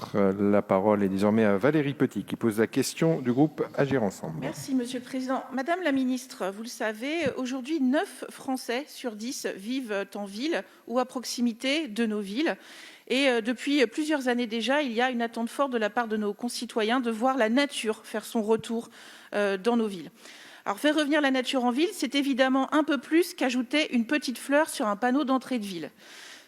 ministre. La parole est désormais à Valérie Petit, qui pose la question du groupe Agir Ensemble. Merci, Monsieur le Président. Madame la Ministre, vous le savez, aujourd'hui, 9 Français sur 10 vivent en ville ou à proximité de nos villes. Et depuis plusieurs années déjà, il y a une attente forte de la part de nos concitoyens de voir la nature faire son retour dans nos villes. Alors, faire revenir la nature en ville, c'est évidemment un peu plus qu'ajouter une petite fleur sur un panneau d'entrée de ville.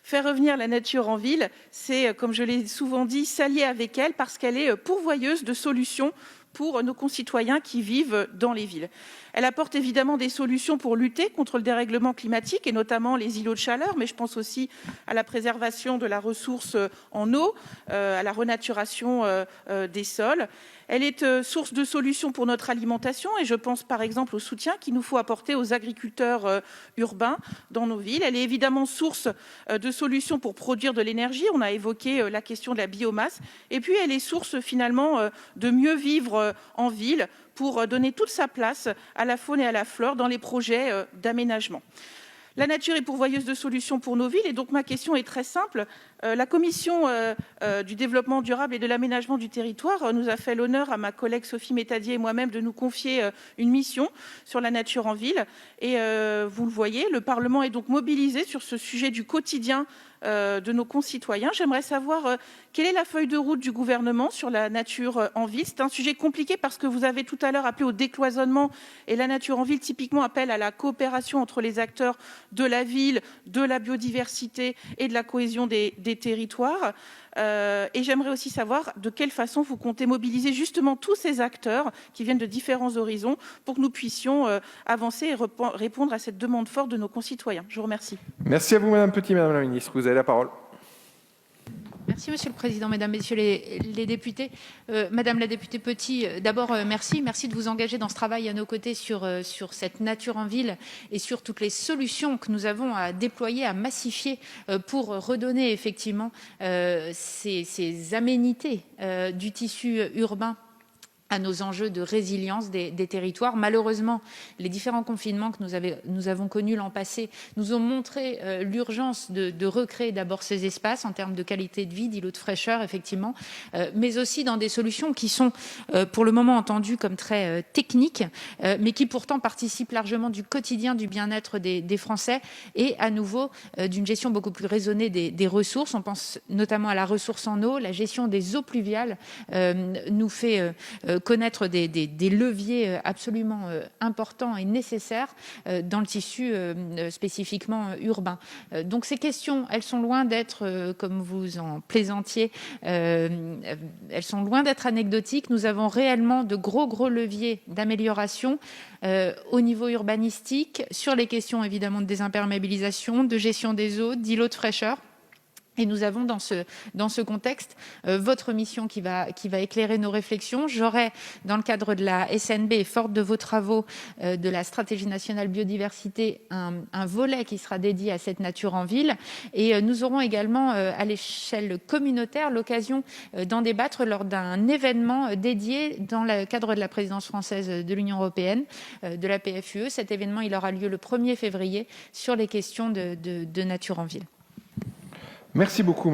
Faire revenir la nature en ville, c'est, comme je l'ai souvent dit, s'allier avec elle parce qu'elle est pourvoyeuse de solutions pour nos concitoyens qui vivent dans les villes. Elle apporte évidemment des solutions pour lutter contre le dérèglement climatique et notamment les îlots de chaleur, mais je pense aussi à la préservation de la ressource en eau, à la renaturation des sols. Elle est source de solutions pour notre alimentation et je pense par exemple au soutien qu'il nous faut apporter aux agriculteurs urbains dans nos villes. Elle est évidemment source de solutions pour produire de l'énergie. On a évoqué la question de la biomasse. Et puis elle est source finalement de mieux vivre en ville pour donner toute sa place à la faune et à la flore dans les projets d'aménagement. La nature est pourvoyeuse de solutions pour nos villes et donc ma question est très simple. La Commission du développement durable et de l'aménagement du territoire nous a fait l'honneur à ma collègue Sophie Métadier et moi-même de nous confier une mission sur la nature en ville. Et vous le voyez, le Parlement est donc mobilisé sur ce sujet du quotidien de nos concitoyens. J'aimerais savoir quelle est la feuille de route du gouvernement sur la nature en ville. C'est un sujet compliqué parce que vous avez tout à l'heure appelé au décloisonnement et la nature en ville typiquement appelle à la coopération entre les acteurs de la ville, de la biodiversité et de la cohésion des territoires. Et j'aimerais aussi savoir de quelle façon vous comptez mobiliser justement tous ces acteurs qui viennent de différents horizons pour que nous puissions avancer et répondre à cette demande forte de nos concitoyens. Je vous remercie. Merci à vous, Madame Petit. Madame la Ministre, vous avez la parole. Merci Monsieur le Président, Mesdames, Messieurs les députés. Madame la députée Petit, d'abord merci de vous engager dans ce travail à nos côtés sur cette nature en ville et sur toutes les solutions que nous avons à déployer, à massifier pour redonner effectivement ces aménités du tissu urbain à nos enjeux de résilience des territoires. Malheureusement, les différents confinements que nous avons connus l'an passé nous ont montré l'urgence de recréer d'abord ces espaces en termes de qualité de vie, d'îlots de fraîcheur, effectivement, mais aussi dans des solutions qui sont pour le moment entendues comme très techniques, mais qui pourtant participent largement du quotidien du bien-être des Français et à nouveau d'une gestion beaucoup plus raisonnée des ressources. On pense notamment à la ressource en eau. La gestion des eaux pluviales nous fait connaître des leviers absolument importants et nécessaires dans le tissu spécifiquement urbain. Donc ces questions, elles sont loin d'être, comme vous en plaisantiez, elles sont loin d'être anecdotiques. Nous avons réellement de gros leviers d'amélioration au niveau urbanistique, sur les questions évidemment de désimperméabilisation, de gestion des eaux, d'îlots de fraîcheur. Et nous avons dans ce contexte votre mission qui va éclairer nos réflexions. J'aurai, dans le cadre de la SNB et forte de vos travaux de la stratégie nationale biodiversité, un volet qui sera dédié à cette nature en ville. Et nous aurons également à l'échelle communautaire l'occasion d'en débattre lors d'un événement dédié dans le cadre de la présidence française de l'Union européenne, de la PFUE. Cet événement, il aura lieu le 1er février sur les questions de nature en ville. Merci beaucoup.